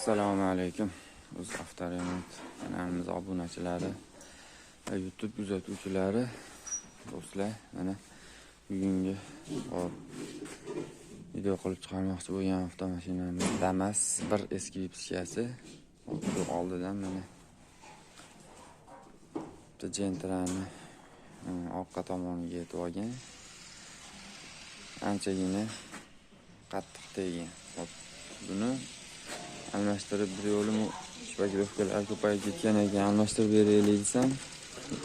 Assalomu alaykum. O'z Remont kanalimiz obunachilari va YouTube kuzatuvchilari, do'stlar, mana bugungi video qilib chiqarmoqchi bo'lgan avtomashinamiz Damas bir eski vipskasi. Oldidan mana jentrani orqa tomoniga yetib olgan. Anchagina qattiq tegan. Buni almashtirib bir yo'lim shpagirovkalar ko'payib ketgan ekan, almashtirib beraylik desam,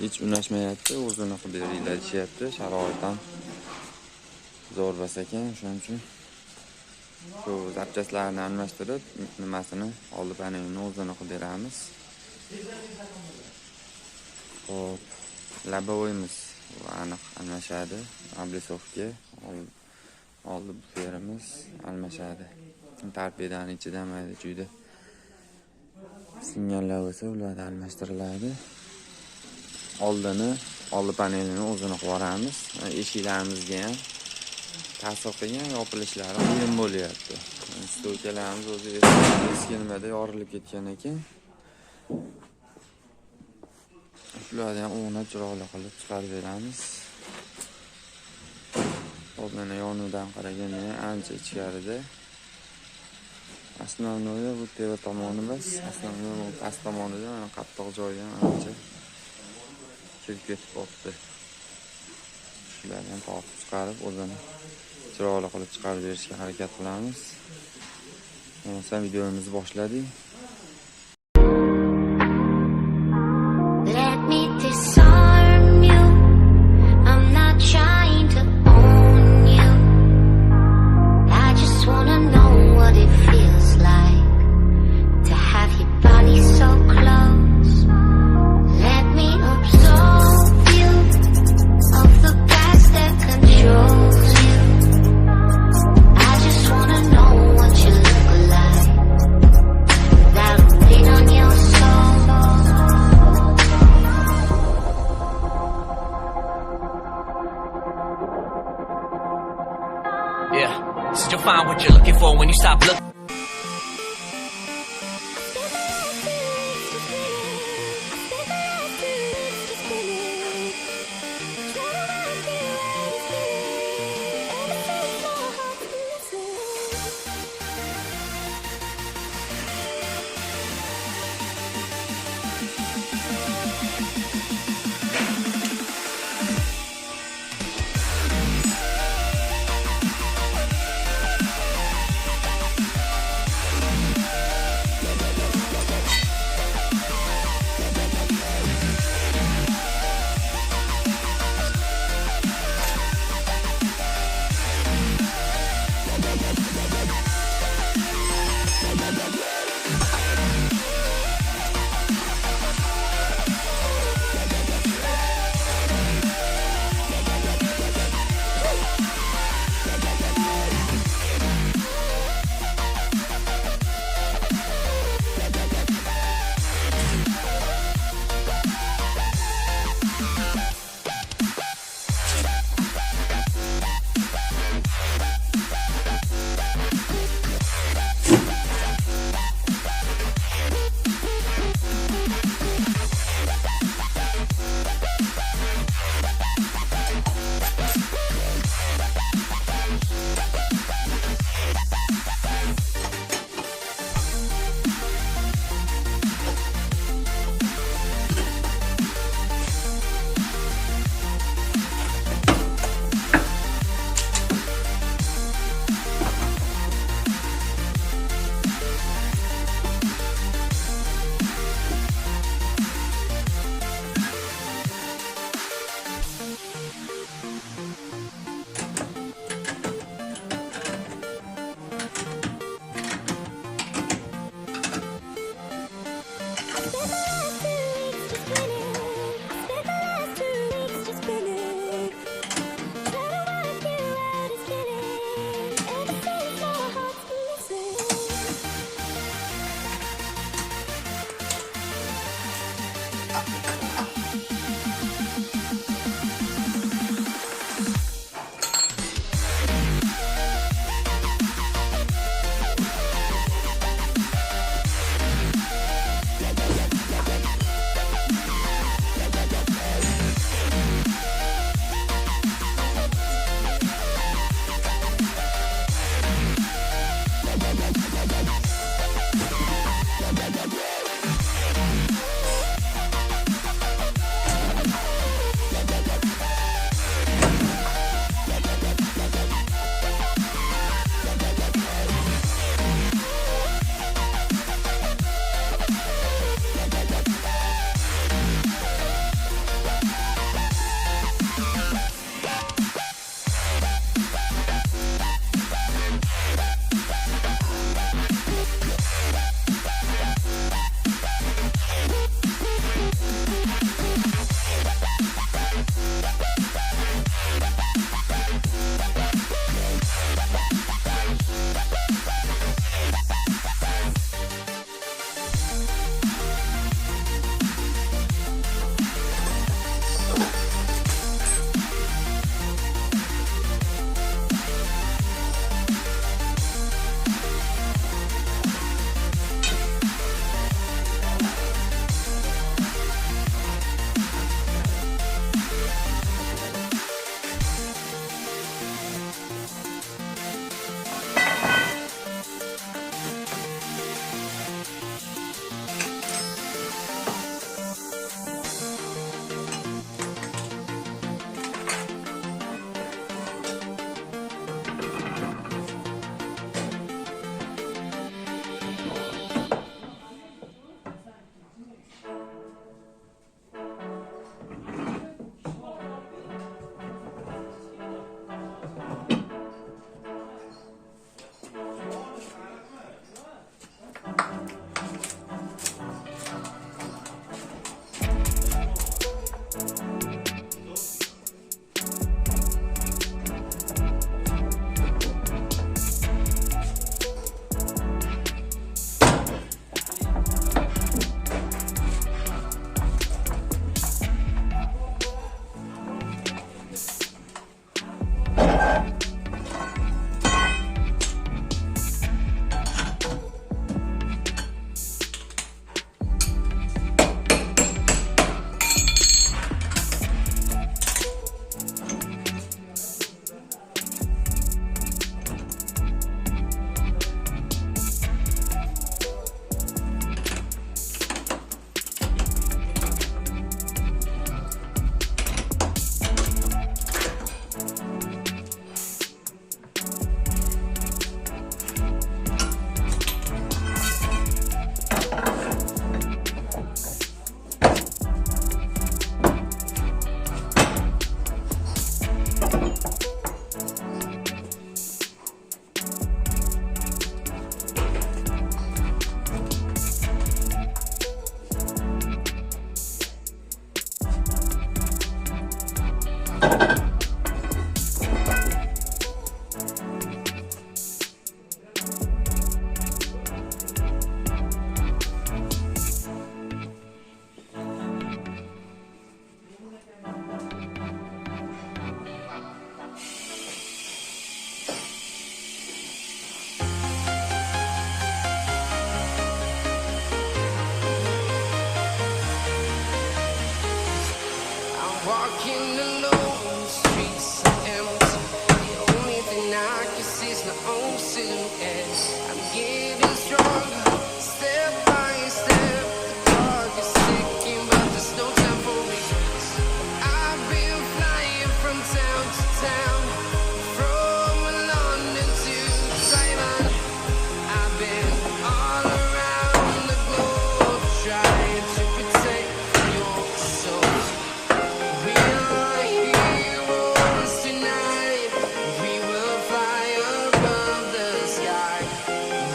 hech unashmayapti. O'zini qilib beringlar deyapti. Sharoit ham zo'r bas ekan, shuning uchun shu zapchastlarni almashtirib, nimasini oldi panelini o'zini qilib beramiz. Xo'p, labovoyimiz aniq almashadi. Ablisovga oldi buferimiz almashadi. Torpedani ichida mayda chuyda singanlar bo'lsa, ular almashtiriladi. Oldi panelini o'zini qilib yuboramiz. Eshiklarimizga ham ta'sir qilgan yopilishlari qiyin bo'lyapti. Stoykalarimiz o'zi eski nimada yorilib ketgan ekan. Shularni ham o'rnab chiroyli qilib chiqarib beramiz. Hop, mana yonidan qaraganda ancha ichkarida. Основное bu teva tomoni emas, основное bu past tomonida mana qattiq joyi ham ancha kirib ketib qolibdi. Shularni ham tortib chiqarib, o'zini chiroyli qilib chiqarib berishga harakat qilamiz. Bo'lmasa videomizni boshladik. Yeah, so you'll find what you're looking for when you stop looking.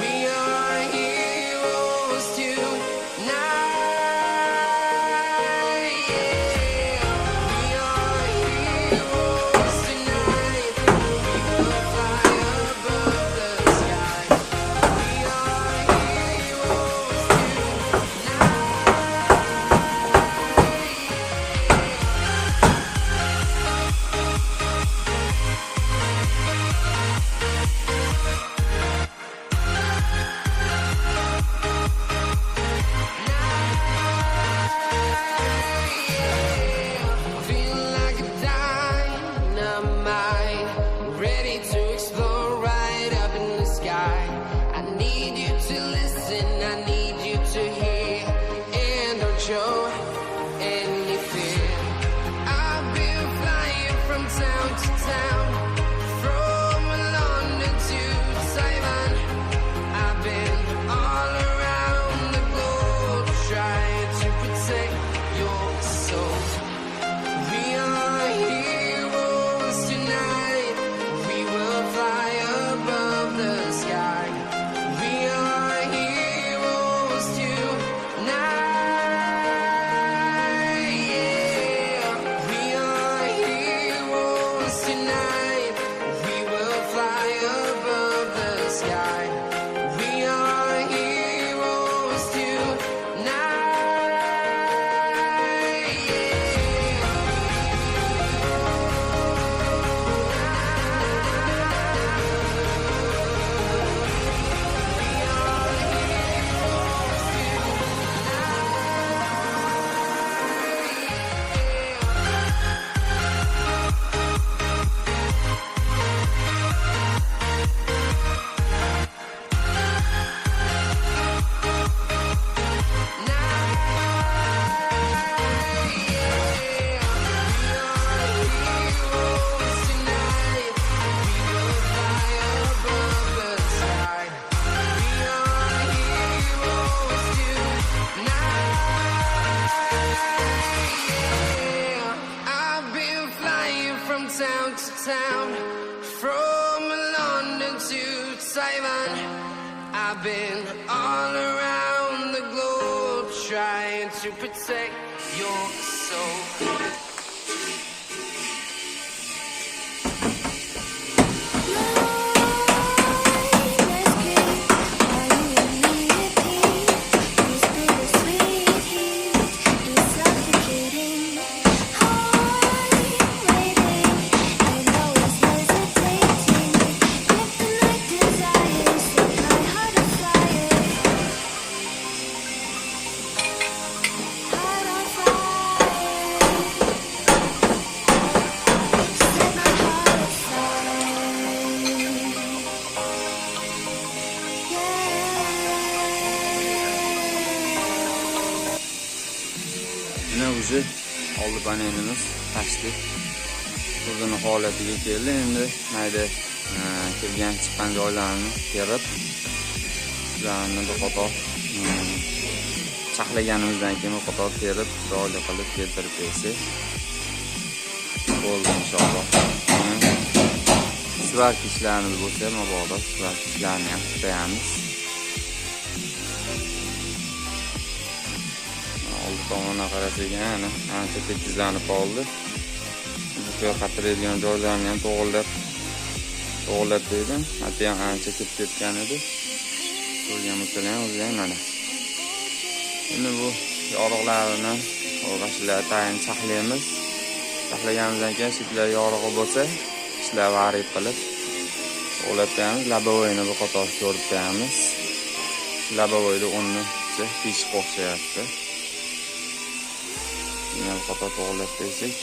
We I've been flying from town to town, from London to Taiwan. I've been all around the globe trying to protect your soul. Yine ucu oldi panelimiz tashdih o'zini holatiga keldi. Endi mayda kirgan chiqqan joylarni terib, ularni bir qator saqlaganimizdan keyin bir qator terib, chiroyli qilib keltirib bersak bo'ldi inshaalloh. Svarka ishlarimiz bo'lsa, mabodo svarka ishlarini ham qilamiz. Oldi tomondan qarasak, ancha tekizlanib qoldi. Bu qatiradigan joylarni ham to'g'irlab dedim. Hatto ham ancha ketgan edi. Ko'rgan bo'lsanglar o'zinglar mana. Endi bu yoriqlarni o'g'ashlar tayin saqlaymiz. Saqlaganimizdan keyin shitlar yorug'i bo'lsa, ishlar varid qilib to'g'irlab qo'yamiz. Labovoyni bir qator ko'rib qo'yamiz. Labovoyda o'nni pishib o'xshayapti. Yana bir qator to'g'irlab qo'ysak,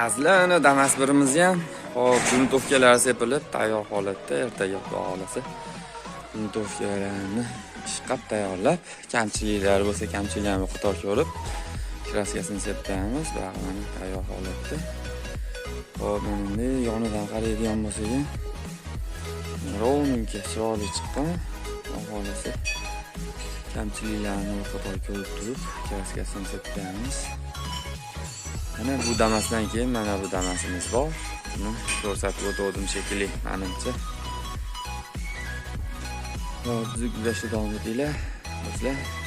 Azlana Damas birimiz ham hop juntovkalar sepilib tayyor holatda, ertaga xudo xolasa juntovkalarni chiqib tayyorlab, kamchiliklar bo'lsa kamchiliklarni qator ko'rib kraskasini sepamiz. Bag'lani tayyor holatda. Hop, mana endi yonidan qaraydigan bo'lsak, rovnunki chiroyli chiqqan. Xohlasa kamchiliklarni o'rtaroq ko'rib turib, kraskasini sepamiz. Mana bu Damasdan keyin mana bu Damasimiz bor. Buni ko'rsatib o'tdim shekilli, menimcha. Hop, bizga davom etinglar. Bizlar